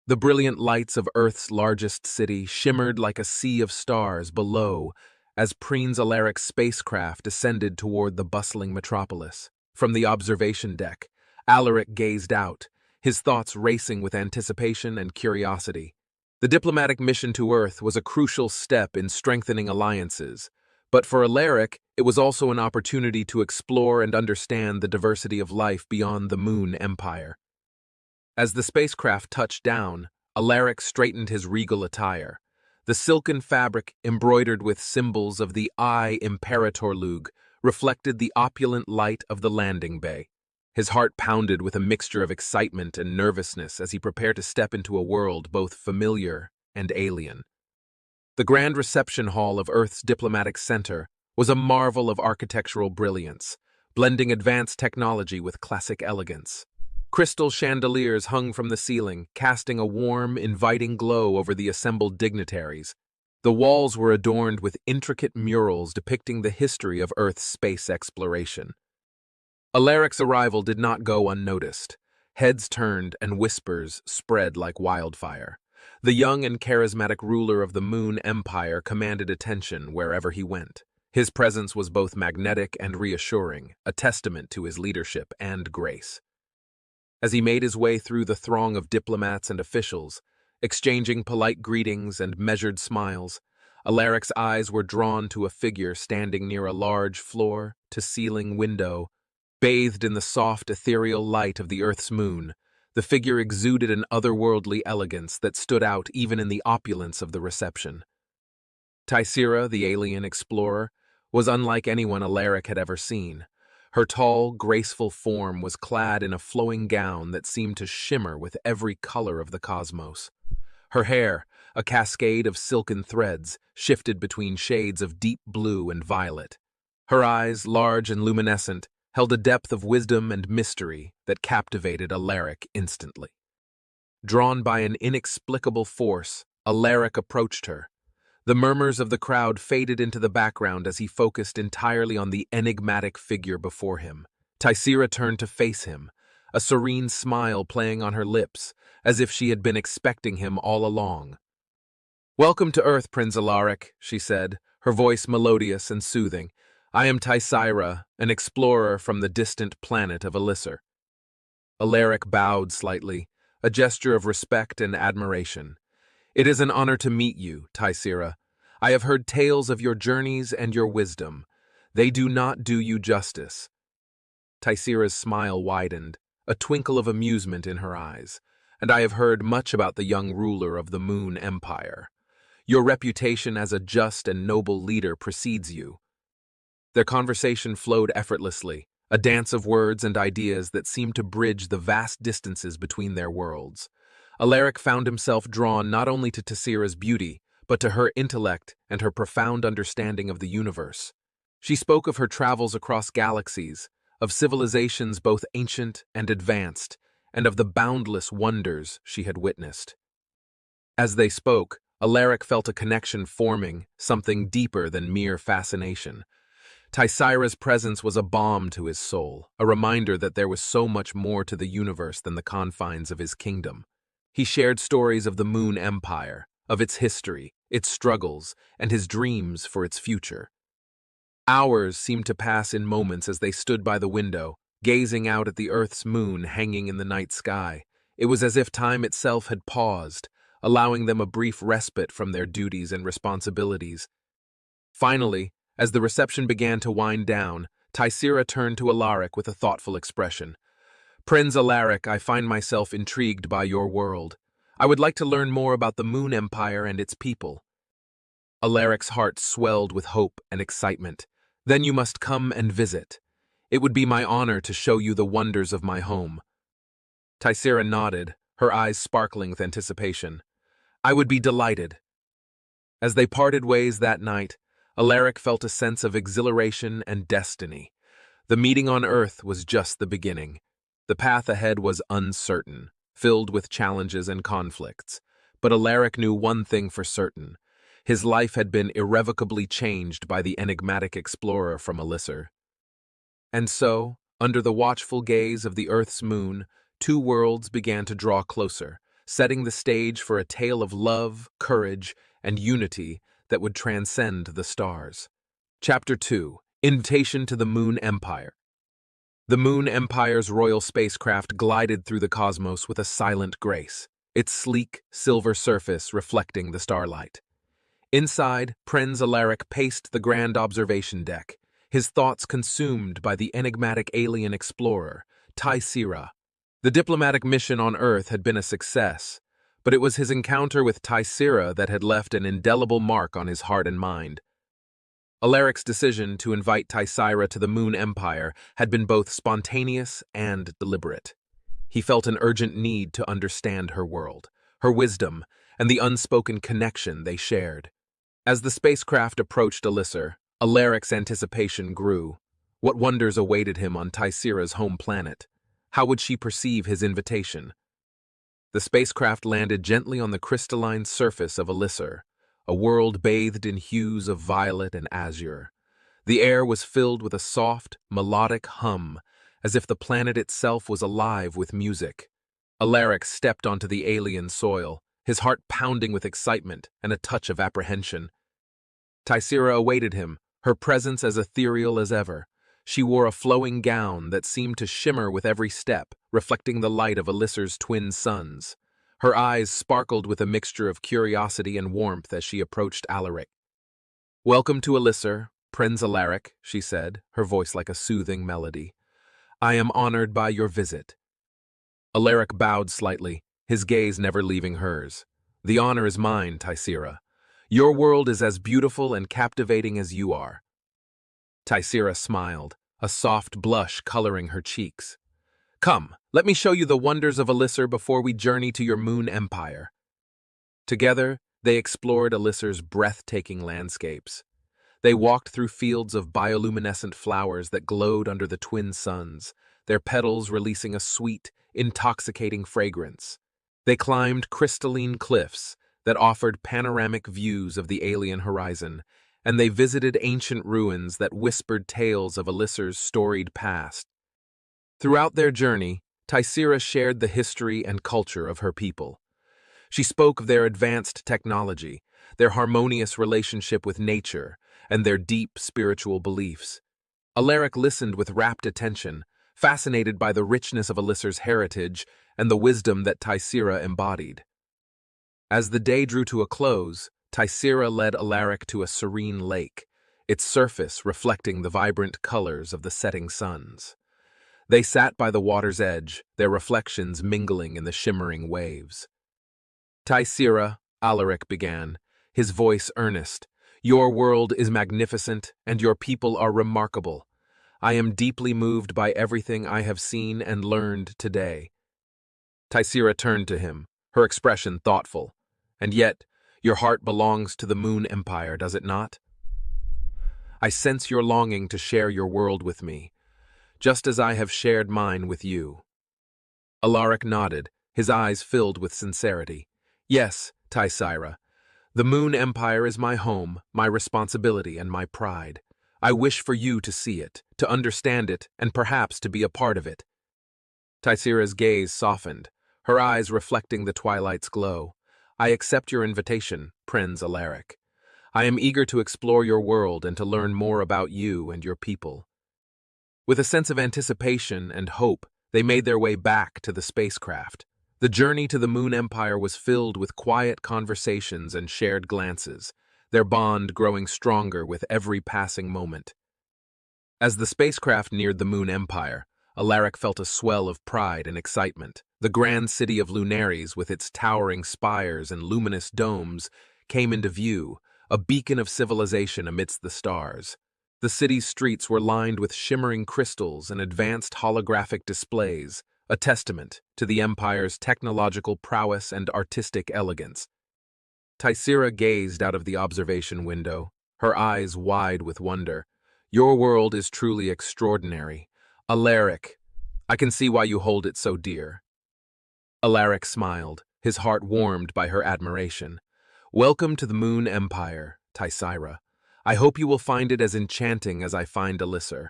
The brilliant lights of Earth's largest city shimmered like a sea of stars below as Prinz Alaric's spacecraft descended toward the bustling metropolis. From the observation deck, Alaric gazed out, his thoughts racing with anticipation and curiosity. The diplomatic mission to Earth was a crucial step in strengthening alliances, but for Alaric, it was also an opportunity to explore and understand the diversity of life beyond the Moon Empire. As the spacecraft touched down, Alaric straightened his regal attire. The silken fabric, embroidered with symbols of the Eye Imperatorlug, reflected the opulent light of the landing bay. His heart pounded with a mixture of excitement and nervousness as he prepared to step into a world both familiar and alien. The grand reception hall of Earth's diplomatic center was a marvel of architectural brilliance, blending advanced technology with classic elegance. Crystal chandeliers hung from the ceiling, casting a warm, inviting glow over the assembled dignitaries. The walls were adorned with intricate murals depicting the history of Earth's space exploration. Alaric's arrival did not go unnoticed. Heads turned and whispers spread like wildfire. The young and charismatic ruler of the Moon Empire commanded attention wherever he went. His presence was both magnetic and reassuring, a testament to his leadership and grace. As he made his way through the throng of diplomats and officials, exchanging polite greetings and measured smiles, Alaric's eyes were drawn to a figure standing near a large floor-to-ceiling window. Bathed in the soft, ethereal light of the Earth's moon, the figure exuded an otherworldly elegance that stood out even in the opulence of the reception. Tysera, the alien explorer, was unlike anyone Alaric had ever seen. Her tall, graceful form was clad in a flowing gown that seemed to shimmer with every color of the cosmos. Her hair, a cascade of silken threads, shifted between shades of deep blue and violet. Her eyes, large and luminescent, held a depth of wisdom and mystery that captivated Alaric instantly. Drawn by an inexplicable force, Alaric approached her. The murmurs of the crowd faded into the background as he focused entirely on the enigmatic figure before him. Tysera turned to face him, a serene smile playing on her lips, as if she had been expecting him all along. "Welcome to Earth, Prinz Alaric," she said, her voice melodious and soothing. "I am Tysera, an explorer from the distant planet of Elisir." Alaric bowed slightly, a gesture of respect and admiration. "It is an honor to meet you, Tysera. I have heard tales of your journeys and your wisdom. They do not do you justice." Tysera's smile widened, a twinkle of amusement in her eyes. "And I have heard much about the young ruler of the Moon Empire. Your reputation as a just and noble leader precedes you." Their conversation flowed effortlessly, a dance of words and ideas that seemed to bridge the vast distances between their worlds. Alaric found himself drawn not only to Tysera's beauty, but to her intellect and her profound understanding of the universe. She spoke of her travels across galaxies, of civilizations both ancient and advanced, and of the boundless wonders she had witnessed. As they spoke, Alaric felt a connection forming, something deeper than mere fascination. Tysera's presence was a balm to his soul, a reminder that there was so much more to the universe than the confines of his kingdom. He shared stories of the Moon Empire, of its history, its struggles, and his dreams for its future. Hours seemed to pass in moments as they stood by the window, gazing out at the Earth's moon hanging in the night sky. It was as if time itself had paused, allowing them a brief respite from their duties and responsibilities. Finally, as the reception began to wind down, Tysera turned to Alaric with a thoughtful expression. "Prinz Alaric, I find myself intrigued by your world. I would like to learn more about the Moon Empire and its people." Alaric's heart swelled with hope and excitement. "Then you must come and visit. It would be my honor to show you the wonders of my home." Tysera nodded, her eyes sparkling with anticipation. "I would be delighted." As they parted ways that night, Alaric felt a sense of exhilaration and destiny. The meeting on Earth was just the beginning. The path ahead was uncertain, filled with challenges and conflicts. But Alaric knew one thing for certain. His life had been irrevocably changed by the enigmatic explorer from Elisir. And so, under the watchful gaze of the Earth's moon, two worlds began to draw closer, setting the stage for a tale of love, courage, and unity that would transcend the stars. Chapter 2: Invitation to the Moon Empire. The Moon Empire's royal spacecraft glided through the cosmos with a silent grace, its sleek, silver surface reflecting the starlight. Inside, Prince Alaric paced the grand observation deck, his thoughts consumed by the enigmatic alien explorer, Taisira. The diplomatic mission on Earth had been a success, but it was his encounter with Taisira that had left an indelible mark on his heart and mind. Alaric's decision to invite Taisira to the Moon Empire had been both spontaneous and deliberate. He felt an urgent need to understand her world, her wisdom, and the unspoken connection they shared. As the spacecraft approached Elisir, Alaric's anticipation grew. What wonders awaited him on Taisira's home planet? How would she perceive his invitation? The spacecraft landed gently on the crystalline surface of Elisir, a world bathed in hues of violet and azure. The air was filled with a soft, melodic hum, as if the planet itself was alive with music. Alaric stepped onto the alien soil, his heart pounding with excitement and a touch of apprehension. Taisira awaited him, her presence as ethereal as ever. She wore a flowing gown that seemed to shimmer with every step, reflecting the light of Elisir's twin suns. Her eyes sparkled with a mixture of curiosity and warmth as she approached Alaric. "Welcome to Elisir, Prince Alaric," she said, her voice like a soothing melody. "I am honored by your visit." Alaric bowed slightly, his gaze never leaving hers. "The honor is mine, Taisira. Your world is as beautiful and captivating as you are." Taisira smiled, a soft blush coloring her cheeks. "Come, let me show you the wonders of Elisir before we journey to your Moon Empire." Together, they explored Elisir's breathtaking landscapes. They walked through fields of bioluminescent flowers that glowed under the twin suns, their petals releasing a sweet, intoxicating fragrance. They climbed crystalline cliffs that offered panoramic views of the alien horizon, and they visited ancient ruins that whispered tales of Elisir's storied past. Throughout their journey, Taisira shared the history and culture of her people. She spoke of their advanced technology, their harmonious relationship with nature, and their deep spiritual beliefs. Alaric listened with rapt attention, fascinated by the richness of Elisir's heritage and the wisdom that Taisira embodied. As the day drew to a close, Taisira led Alaric to a serene lake, its surface reflecting the vibrant colors of the setting suns. They sat by the water's edge, their reflections mingling in the shimmering waves. "Taisira," Alaric began, his voice earnest, "your world is magnificent and your people are remarkable. I am deeply moved by everything I have seen and learned today." Taisira turned to him, her expression thoughtful. "And yet, your heart belongs to the Moon Empire, does it not? I sense your longing to share your world with me, just as I have shared mine with you." Alaric nodded, his eyes filled with sincerity. "Yes, Taisira, the Moon Empire is my home, my responsibility, and my pride. I wish for you to see it, to understand it, and perhaps to be a part of it." Taisira's gaze softened, her eyes reflecting the twilight's glow. "I accept your invitation, Prince Alaric. I am eager to explore your world and to learn more about you and your people." With a sense of anticipation and hope, they made their way back to the spacecraft. The journey to the Moon Empire was filled with quiet conversations and shared glances, their bond growing stronger with every passing moment. As the spacecraft neared the Moon Empire, Alaric felt a swell of pride and excitement. The grand city of Lunaries, with its towering spires and luminous domes, came into view, a beacon of civilization amidst the stars. The city's streets were lined with shimmering crystals and advanced holographic displays, a testament to the Empire's technological prowess and artistic elegance. Taisira gazed out of the observation window, her eyes wide with wonder. "Your world is truly extraordinary. Alaric, I can see why you hold it so dear." Alaric smiled, his heart warmed by her admiration. "Welcome to the Moon Empire, Taisira. I hope you will find it as enchanting as I find Elisir."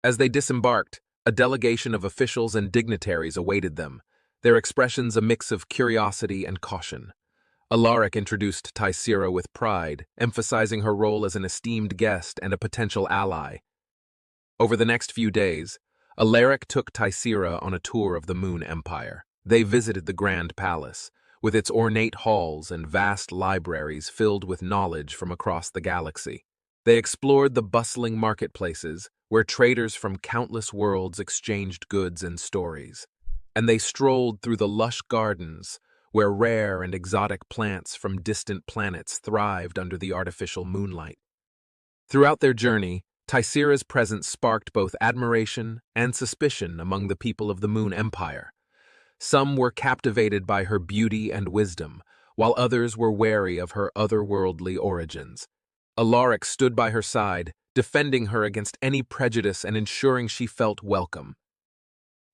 As they disembarked, a delegation of officials and dignitaries awaited them. their expressions a mix of curiosity and caution. Alaric introduced Tysera with pride, emphasizing her role as an esteemed guest and a potential ally. Over the next few days, Alaric took Tysera on a tour of the Moon Empire. They visited the Grand Palace, with its ornate halls and vast libraries filled with knowledge from across the galaxy. They explored the bustling marketplaces, where traders from countless worlds exchanged goods and stories. And they strolled through the lush gardens, where rare and exotic plants from distant planets thrived under the artificial moonlight. Throughout their journey, Tysera's presence sparked both admiration and suspicion among the people of the Moon Empire. Some were captivated by her beauty and wisdom, while others were wary of her otherworldly origins. Alaric stood by her side, defending her against any prejudice and ensuring she felt welcome.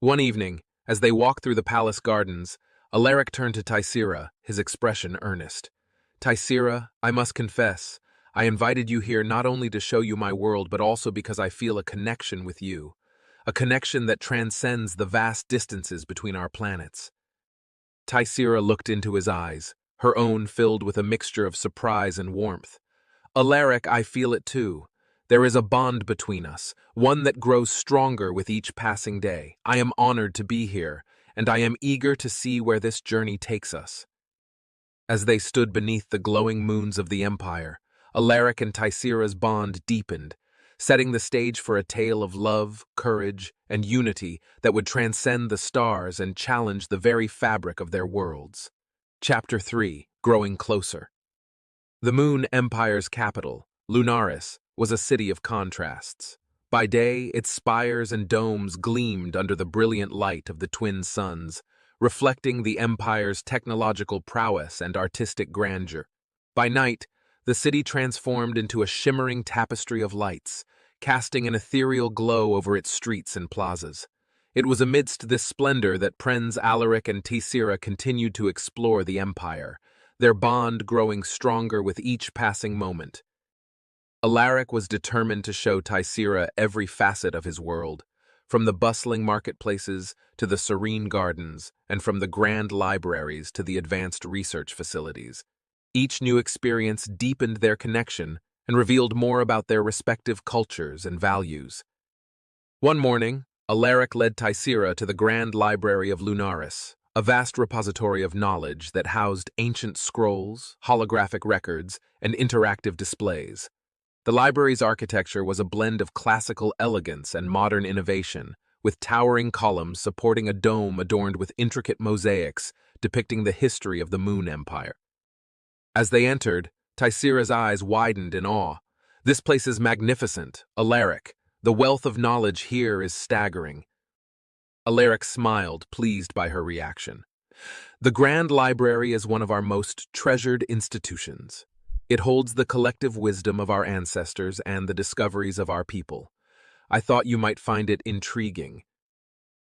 One evening, as they walked through the palace gardens, Alaric turned to Tysera, his expression earnest. "Tysera, I must confess, I invited you here not only to show you my world, but also because I feel a connection with you, a connection that transcends the vast distances between our planets." Tysera looked into his eyes, her own filled with a mixture of surprise and warmth. "Alaric, I feel it too. There is a bond between us, one that grows stronger with each passing day. I am honored to be here, and I am eager to see where this journey takes us." As they stood beneath the glowing moons of the Empire, Alaric and Tysera's bond deepened, setting the stage for a tale of love, courage, and unity that would transcend the stars and challenge the very fabric of their worlds. Chapter 3: Growing Closer. The Moon Empire's capital, Lunaris, was a city of contrasts. By day, its spires and domes gleamed under the brilliant light of the twin suns, reflecting the Empire's technological prowess and artistic grandeur. By night, the city transformed into a shimmering tapestry of lights, casting an ethereal glow over its streets and plazas. It was amidst this splendor that Prince Alaric and Tysera continued to explore the Empire, their bond growing stronger with each passing moment. Alaric was determined to show Tysera every facet of his world, from the bustling marketplaces to the serene gardens, and from the grand libraries to the advanced research facilities. Each new experience deepened their connection and revealed more about their respective cultures and values. One morning, Alaric led Tysera to the Grand Library of Lunaris, a vast repository of knowledge that housed ancient scrolls, holographic records, and interactive displays. The library's architecture was a blend of classical elegance and modern innovation, with towering columns supporting a dome adorned with intricate mosaics depicting the history of the Moon Empire. As they entered, Tysera's eyes widened in awe. "This place is magnificent, Alaric. The wealth of knowledge here is staggering." Alaric smiled, pleased by her reaction. "The Grand Library is one of our most treasured institutions. It holds the collective wisdom of our ancestors and the discoveries of our people. I thought you might find it intriguing."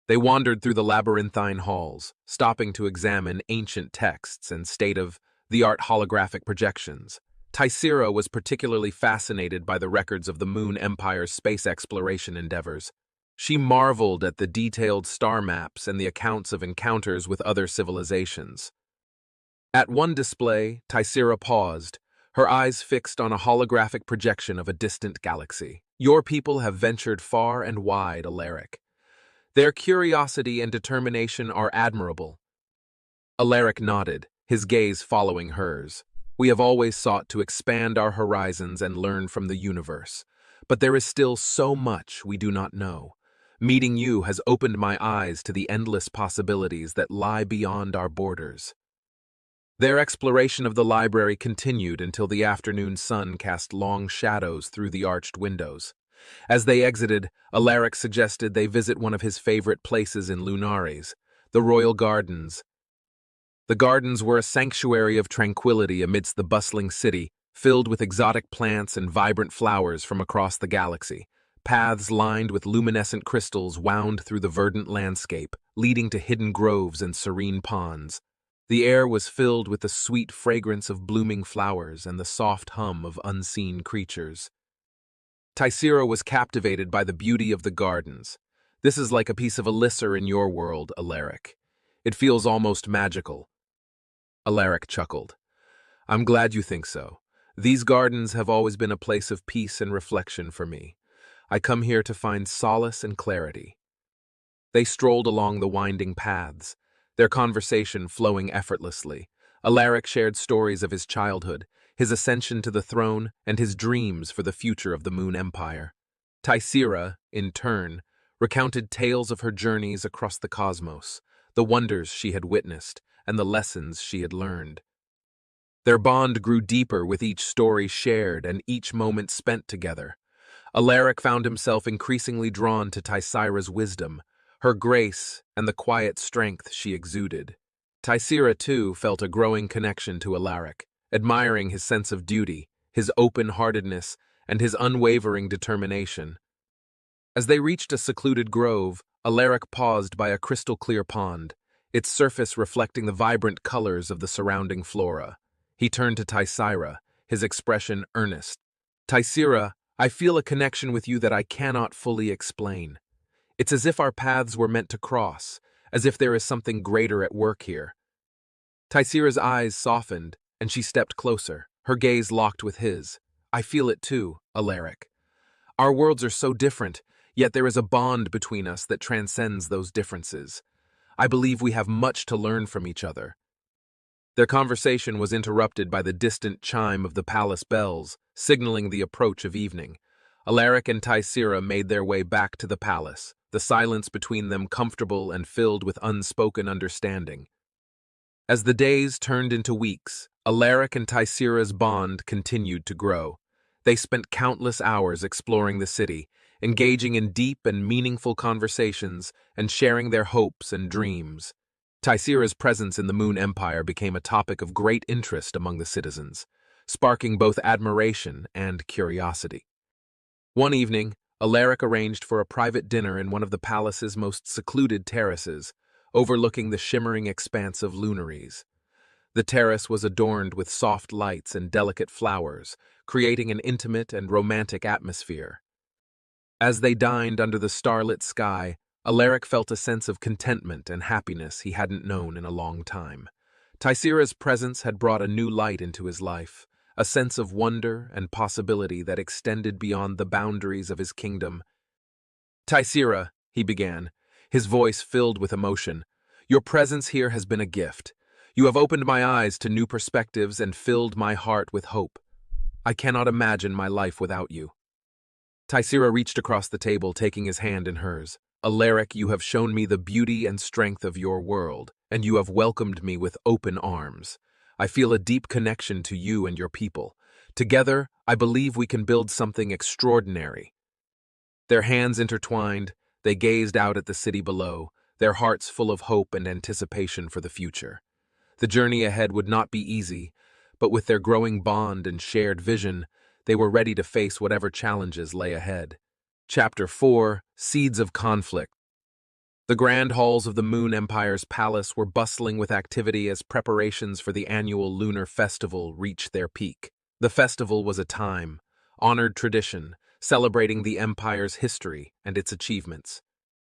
They wandered through the labyrinthine halls, stopping to examine ancient texts and state-of-the-art holographic projections. Tysera was particularly fascinated by the records of the Moon Empire's space exploration endeavors. She marveled at the detailed star maps and the accounts of encounters with other civilizations. At one display, Tysera paused, her eyes fixed on a holographic projection of a distant galaxy. "Your people have ventured far and wide, Alaric. Their curiosity and determination are admirable." Alaric nodded, his gaze following hers. "We have always sought to expand our horizons and learn from the universe, but there is still so much we do not know. Meeting you has opened my eyes to the endless possibilities that lie beyond our borders." Their exploration of the library continued until the afternoon sun cast long shadows through the arched windows. As they exited, Alaric suggested they visit one of his favorite places in Lunaris, the royal gardens. The gardens were a sanctuary of tranquility amidst the bustling city, filled with exotic plants and vibrant flowers from across the galaxy. Paths lined with luminescent crystals wound through the verdant landscape, leading to hidden groves and serene ponds. The air was filled with the sweet fragrance of blooming flowers and the soft hum of unseen creatures. Tysera was captivated by the beauty of the gardens. "This is like a piece of Elixir in your world, Alaric. It feels almost magical. Alaric chuckled. I'm glad you think so. These gardens have always been a place of peace and reflection for me. I come here to find solace and clarity. They strolled along the winding paths, their conversation flowing effortlessly. Alaric shared stories of his childhood, his ascension to the throne, and his dreams for the future of the Moon Empire. Tysera, in turn, recounted tales of her journeys across the cosmos, the wonders she had witnessed, and the lessons she had learned. Their bond grew deeper with each story shared and each moment spent together. Alaric found himself increasingly drawn to Tysera's wisdom, her grace, and the quiet strength she exuded. Tysera, too, felt a growing connection to Alaric, admiring his sense of duty, his open-heartedness, and his unwavering determination. As they reached a secluded grove, Alaric paused by a crystal-clear pond, its surface reflecting the vibrant colors of the surrounding flora. He turned to Tysera, his expression earnest. Tysera, I feel a connection with you that I cannot fully explain. It's as if our paths were meant to cross, as if there is something greater at work here. Tysera's eyes softened, and she stepped closer, her gaze locked with his. I feel it too, Alaric. Our worlds are so different, yet there is a bond between us that transcends those differences. I believe we have much to learn from each other. Their conversation was interrupted by the distant chime of the palace bells, signaling the approach of evening. Alaric and Tysera made their way back to the palace, the silence between them comfortable and filled with unspoken understanding. As the days turned into weeks, Alaric and Tysera's bond continued to grow. They spent countless hours exploring the city, engaging in deep and meaningful conversations and sharing their hopes and dreams. Tysera's presence in the Moon Empire became a topic of great interest among the citizens, sparking both admiration and curiosity. One evening, Alaric arranged for a private dinner in one of the palace's most secluded terraces, overlooking the shimmering expanse of lunaries. The terrace was adorned with soft lights and delicate flowers, creating an intimate and romantic atmosphere. As they dined under the starlit sky, Alaric felt a sense of contentment and happiness he hadn't known in a long time. Tysera's presence had brought a new light into his life, a sense of wonder and possibility that extended beyond the boundaries of his kingdom. Tysera, he began, his voice filled with emotion, your presence here has been a gift. You have opened my eyes to new perspectives and filled my heart with hope. I cannot imagine my life without you. Tysera reached across the table, taking his hand in hers. Alaric, you have shown me the beauty and strength of your world, and you have welcomed me with open arms. I feel a deep connection to you and your people. Together, I believe we can build something extraordinary. Their hands intertwined, they gazed out at the city below, their hearts full of hope and anticipation for the future. The journey ahead would not be easy, but with their growing bond and shared vision, they were ready to face whatever challenges lay ahead. Chapter 4: Seeds of Conflict. The grand halls of the Moon Empire's palace were bustling with activity as preparations for the annual lunar festival reached their peak. The festival was a time-honored tradition, celebrating the Empire's history and its achievements.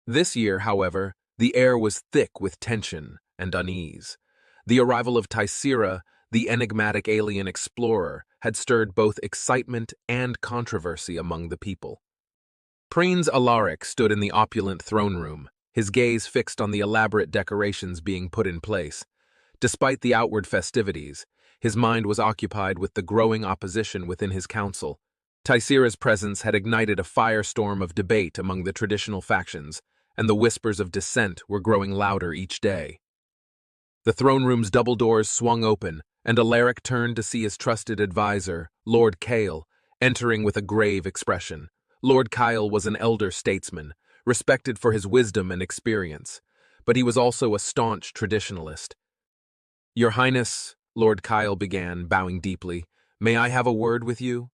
This year, however, the air was thick with tension and unease. The arrival of Tysera, the enigmatic alien explorer, had stirred both excitement and controversy among the people. Prince Alaric stood in the opulent throne room, his gaze fixed on the elaborate decorations being put in place. Despite the outward festivities, his mind was occupied with the growing opposition within his council. Tysera's presence had ignited a firestorm of debate among the traditional factions, and the whispers of dissent were growing louder each day. The throne room's double doors swung open, and Alaric turned to see his trusted advisor, Lord Kale, entering with a grave expression. Lord Kyle was an elder statesman, respected for his wisdom and experience, but he was also a staunch traditionalist. Your Highness, Lord Kyle began, bowing deeply, may I have a word with you?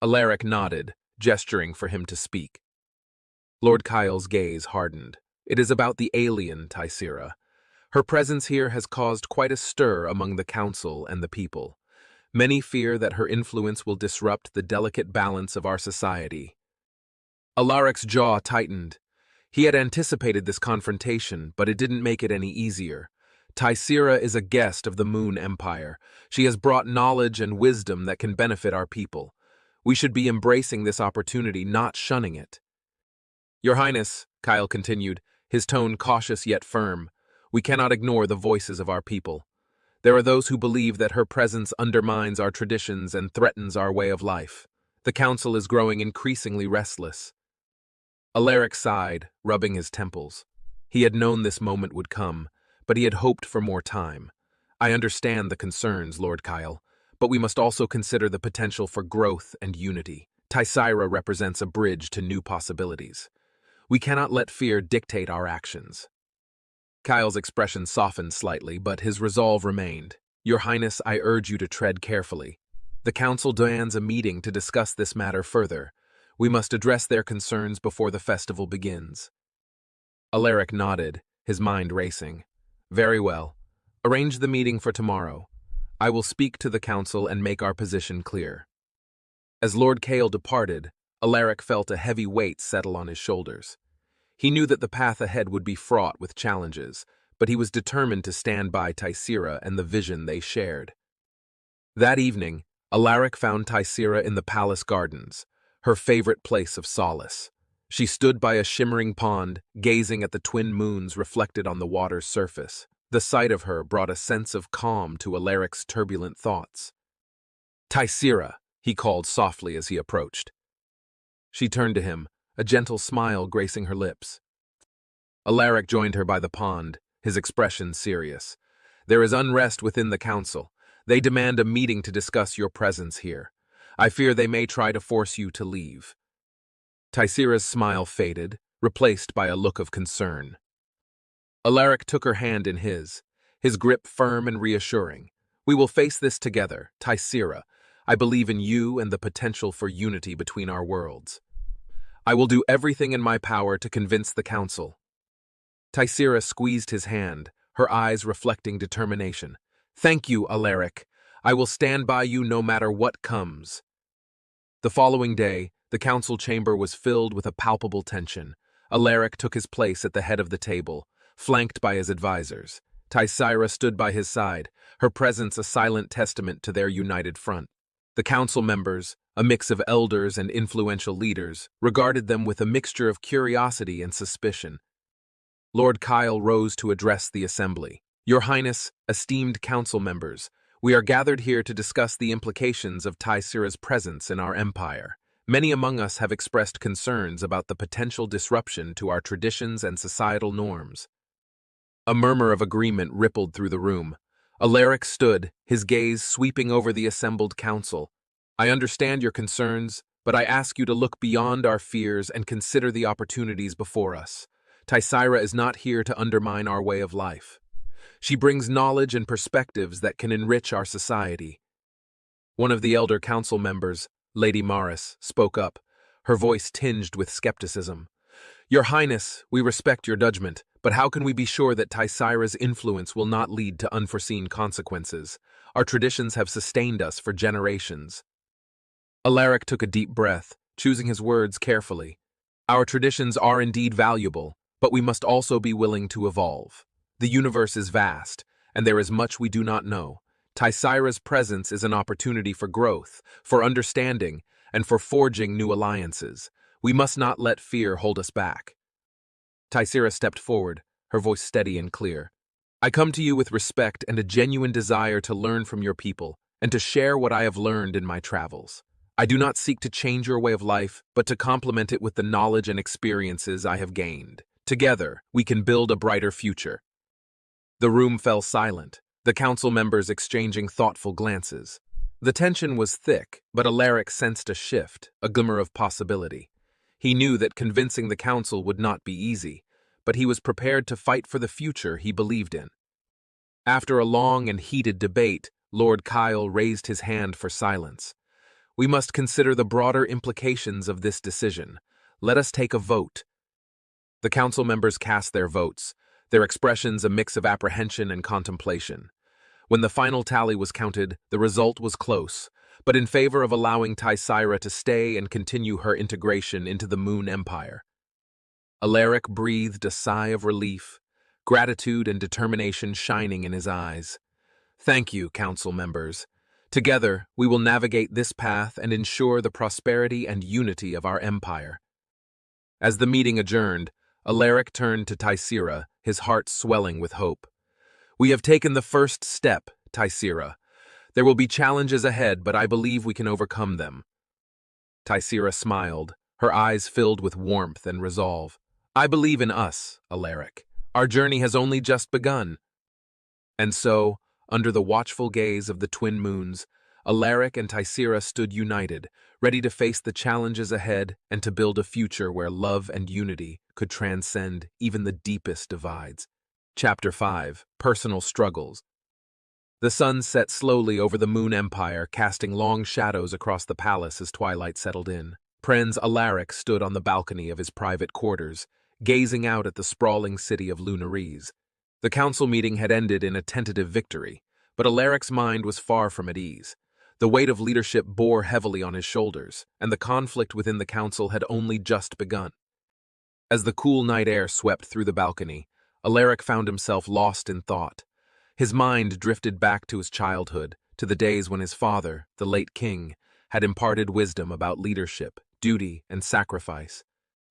Alaric nodded, gesturing for him to speak. Lord Kyle's gaze hardened. It is about the alien, Tysera. Her presence here has caused quite a stir among the council and the people. Many fear that her influence will disrupt the delicate balance of our society. Alaric's jaw tightened. He had anticipated this confrontation, but it didn't make it any easier. Tysera is a guest of the Moon Empire. She has brought knowledge and wisdom that can benefit our people. We should be embracing this opportunity, not shunning it. Your Highness, Kyle continued, his tone cautious yet firm, we cannot ignore the voices of our people. There are those who believe that her presence undermines our traditions and threatens our way of life. The council is growing increasingly restless. Alaric sighed, rubbing his temples. He had known this moment would come, but he had hoped for more time. I understand the concerns, Lord Kyle, but we must also consider the potential for growth and unity. Tysera represents a bridge to new possibilities. We cannot let fear dictate our actions. Kyle's expression softened slightly, but his resolve remained. Your Highness, I urge you to tread carefully. The Council demands a meeting to discuss this matter further. We must address their concerns before the festival begins. Alaric nodded, his mind racing. Very well. Arrange the meeting for tomorrow. I will speak to the Council and make our position clear. As Lord Kale departed, Alaric felt a heavy weight settle on his shoulders. He knew that the path ahead would be fraught with challenges, but he was determined to stand by Tysera and the vision they shared. That evening, Alaric found Tysera in the palace gardens, her favorite place of solace. She stood by a shimmering pond, gazing at the twin moons reflected on the water's surface. The sight of her brought a sense of calm to Alaric's turbulent thoughts. Tysera, he called softly as he approached. She turned to him, a gentle smile gracing her lips. Alaric joined her by the pond, his expression serious. There is unrest within the council. They demand a meeting to discuss your presence here. I fear they may try to force you to leave. Tysera's smile faded, replaced by a look of concern. Alaric took her hand in his grip firm and reassuring. We will face this together, Tysera. I believe in you and the potential for unity between our worlds. I will do everything in my power to convince the council. Tysera squeezed his hand, her eyes reflecting determination. Thank you, Alaric. I will stand by you no matter what comes. The following day, the council chamber was filled with a palpable tension. Alaric took his place at the head of the table, flanked by his advisors. Tysera stood by his side, her presence a silent testament to their united front. The council members, a mix of elders and influential leaders, regarded them with a mixture of curiosity and suspicion. Lord Kyle rose to address the assembly. Your Highness, esteemed council members, we are gathered here to discuss the implications of Tysera's presence in our empire. Many among us have expressed concerns about the potential disruption to our traditions and societal norms. A murmur of agreement rippled through the room. Alaric stood, his gaze sweeping over the assembled council. I understand your concerns, but I ask you to look beyond our fears and consider the opportunities before us. Tysera is not here to undermine our way of life. She brings knowledge and perspectives that can enrich our society. One of the elder council members, Lady Maris, spoke up, her voice tinged with skepticism. Your Highness, we respect your judgment, but how can we be sure that Tysera's influence will not lead to unforeseen consequences? Our traditions have sustained us for generations. Alaric took a deep breath, choosing his words carefully. Our traditions are indeed valuable, but we must also be willing to evolve. The universe is vast, and there is much we do not know. Tysera's presence is an opportunity for growth, for understanding, and for forging new alliances. We must not let fear hold us back. Tysera stepped forward, her voice steady and clear. I come to you with respect and a genuine desire to learn from your people and to share what I have learned in my travels. I do not seek to change your way of life, but to complement it with the knowledge and experiences I have gained. Together, we can build a brighter future. The room fell silent, the council members exchanging thoughtful glances. The tension was thick, but Alaric sensed a shift, a glimmer of possibility. He knew that convincing the council would not be easy, but he was prepared to fight for the future he believed in. After a long and heated debate, Lord Kyle raised his hand for silence. We must consider the broader implications of this decision. Let us take a vote. The council members cast their votes, their expressions a mix of apprehension and contemplation. When the final tally was counted, the result was close, but in favor of allowing Tysera to stay and continue her integration into the Moon Empire. Alaric breathed a sigh of relief, gratitude and determination shining in his eyes. Thank you, council members. Together, we will navigate this path and ensure the prosperity and unity of our empire. As the meeting adjourned, Alaric turned to Tysera, his heart swelling with hope. We have taken the first step, Tysera. There will be challenges ahead, but I believe we can overcome them. Tysera smiled, her eyes filled with warmth and resolve. I believe in us, Alaric. Our journey has only just begun. And so, under the watchful gaze of the twin moons, Alaric and Tysera stood united, ready to face the challenges ahead and to build a future where love and unity could transcend even the deepest divides. Chapter 5: Personal Struggles. The sun set slowly over the Moon Empire, casting long shadows across the palace as twilight settled in. Prince Alaric stood on the balcony of his private quarters, gazing out at the sprawling city of Lunaries. The council meeting had ended in a tentative victory, but Alaric's mind was far from at ease. The weight of leadership bore heavily on his shoulders, and the conflict within the council had only just begun. As the cool night air swept through the balcony, Alaric found himself lost in thought. His mind drifted back to his childhood, to the days when his father, the late king, had imparted wisdom about leadership, duty, and sacrifice.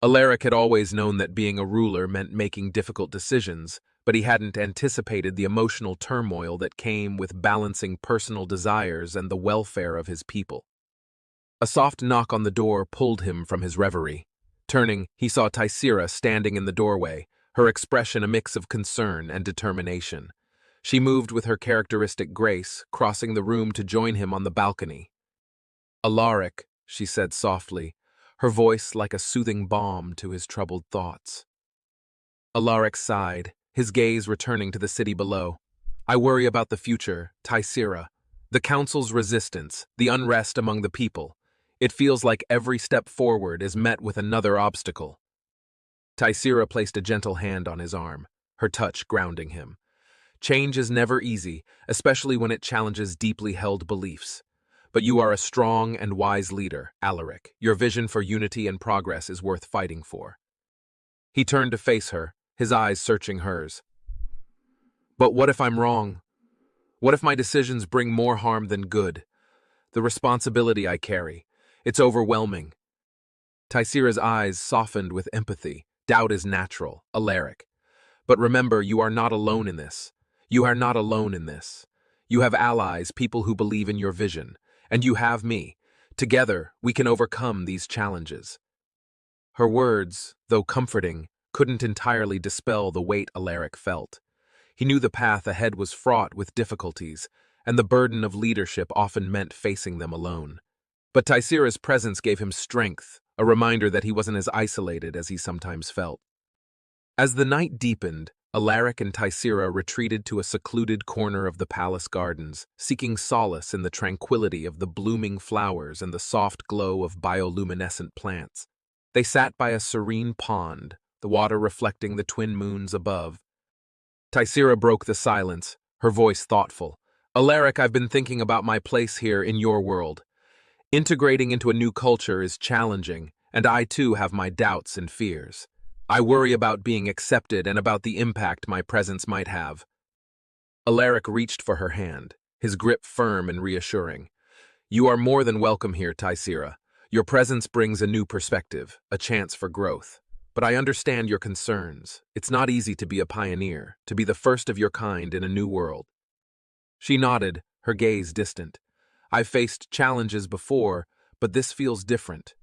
Alaric had always known that being a ruler meant making difficult decisions, but he hadn't anticipated the emotional turmoil that came with balancing personal desires and the welfare of his people. A soft knock on the door pulled him from his reverie. Turning, he saw Tysera standing in the doorway, her expression a mix of concern and determination. She moved with her characteristic grace, crossing the room to join him on the balcony. Alaric, she said softly, her voice like a soothing balm to his troubled thoughts. Alaric sighed, his gaze returning to the city below. I worry about the future, Tysera. The council's resistance, the unrest among the people. It feels like every step forward is met with another obstacle. Tysera placed a gentle hand on his arm, her touch grounding him. Change is never easy, especially when it challenges deeply held beliefs. But you are a strong and wise leader, Alaric. Your vision for unity and progress is worth fighting for. He turned to face her, his eyes searching hers. But what if I'm wrong? What if my decisions bring more harm than good? The responsibility I carry, it's overwhelming. Tysera's eyes softened with empathy. Doubt is natural, Alaric. But remember, you are not alone in this. You are not alone in this. You have allies, people who believe in your vision, and you have me. Together, we can overcome these challenges. Her words, though comforting, couldn't entirely dispel the weight Alaric felt. He knew the path ahead was fraught with difficulties, and the burden of leadership often meant facing them alone. But Tysera's presence gave him strength, a reminder that he wasn't as isolated as he sometimes felt. As the night deepened, Alaric and Tysera retreated to a secluded corner of the palace gardens, seeking solace in the tranquility of the blooming flowers and the soft glow of bioluminescent plants. They sat by a serene pond, the water reflecting the twin moons above. Tysera broke the silence, her voice thoughtful. Alaric, I've been thinking about my place here in your world. Integrating into a new culture is challenging, and I too have my doubts and fears. I worry about being accepted and about the impact my presence might have. Alaric reached for her hand, his grip firm and reassuring. You are more than welcome here, Tysera. Your presence brings a new perspective, a chance for growth. But I understand your concerns. It's not easy to be a pioneer, to be the first of your kind in a new world. She nodded, her gaze distant. I've faced challenges before, but this feels different.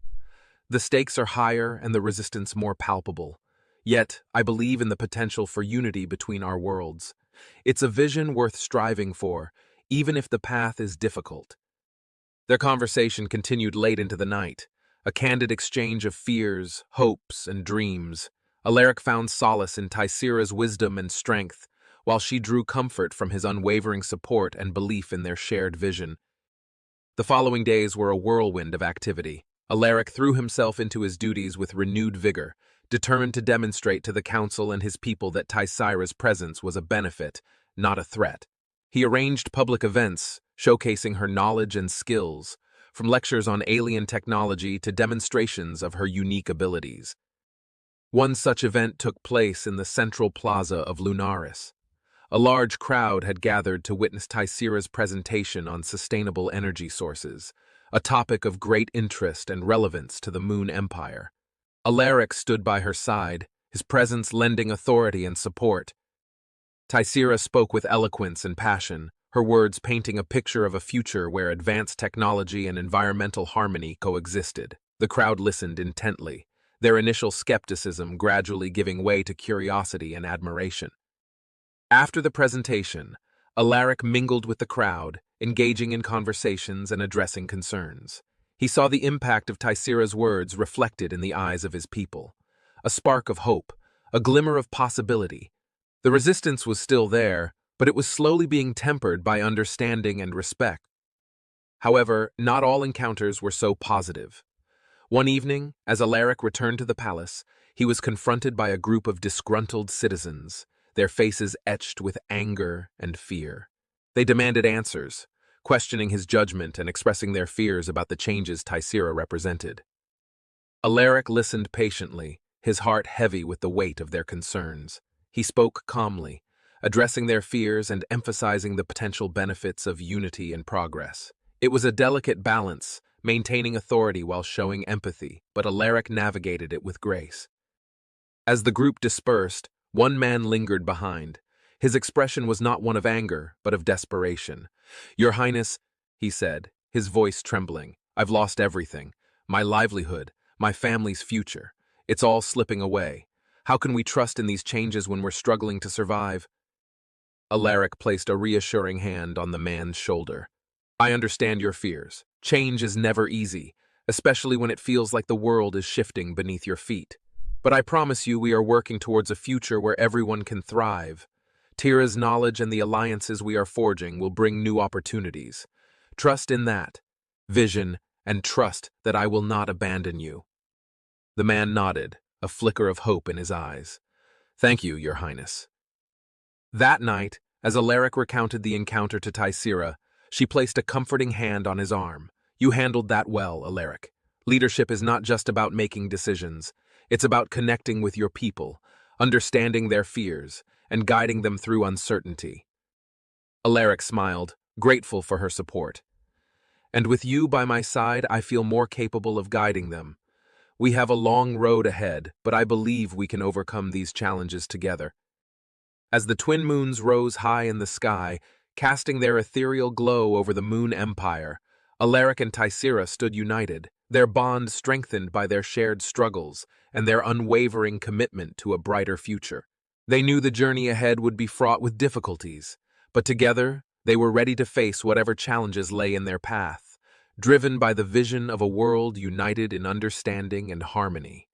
The stakes are higher and the resistance more palpable. Yet, I believe in the potential for unity between our worlds. It's a vision worth striving for, even if the path is difficult. Their conversation continued late into the night, a candid exchange of fears, hopes, and dreams. Alaric found solace in Tysera's wisdom and strength, while she drew comfort from his unwavering support and belief in their shared vision. The following days were a whirlwind of activity. Alaric threw himself into his duties with renewed vigor, determined to demonstrate to the council and his people that Tysera's presence was a benefit, not a threat. He arranged public events, showcasing her knowledge and skills, from lectures on alien technology to demonstrations of her unique abilities. One such event took place in the central plaza of Lunaris. A large crowd had gathered to witness Tysira's presentation on sustainable energy sources, a topic of great interest and relevance to the Moon Empire. Alaric stood by her side, his presence lending authority and support. Tysira spoke with eloquence and passion, her words painting a picture of a future where advanced technology and environmental harmony coexisted. The crowd listened intently, their initial skepticism gradually giving way to curiosity and admiration. After the presentation, Alaric mingled with the crowd, engaging in conversations and addressing concerns. He saw the impact of Tysira's words reflected in the eyes of his people. A spark of hope, a glimmer of possibility. The resistance was still there, but it was slowly being tempered by understanding and respect. However, not all encounters were so positive. One evening, as Alaric returned to the palace, he was confronted by a group of disgruntled citizens, their faces etched with anger and fear. They demanded answers, questioning his judgment and expressing their fears about the changes Tysira represented. Alaric listened patiently, his heart heavy with the weight of their concerns. He spoke calmly, addressing their fears and emphasizing the potential benefits of unity and progress. It was a delicate balance, maintaining authority while showing empathy, but Alaric navigated it with grace. As the group dispersed, one man lingered behind. His expression was not one of anger, but of desperation. "Your Highness," he said, his voice trembling, "I've lost everything. My livelihood, my family's future. It's all slipping away. How can we trust in these changes when we're struggling to survive?" Alaric placed a reassuring hand on the man's shoulder. "I understand your fears. Change is never easy, especially when it feels like the world is shifting beneath your feet. But I promise you we are working towards a future where everyone can thrive. Tira's knowledge and the alliances we are forging will bring new opportunities. Trust in that vision and trust that I will not abandon you." The man nodded, a flicker of hope in his eyes. "Thank you, Your Highness." That night, as Alaric recounted the encounter to Tysira, she placed a comforting hand on his arm. "You handled that well, Alaric. Leadership is not just about making decisions. It's about connecting with your people, understanding their fears, and guiding them through uncertainty." Alaric smiled, grateful for her support. "And with you by my side, I feel more capable of guiding them. We have a long road ahead, but I believe we can overcome these challenges together." As the twin moons rose high in the sky, casting their ethereal glow over the Moon Empire, Alaric and Tysira stood united, their bond strengthened by their shared struggles and their unwavering commitment to a brighter future. They knew the journey ahead would be fraught with difficulties, but together they were ready to face whatever challenges lay in their path, driven by the vision of a world united in understanding and harmony.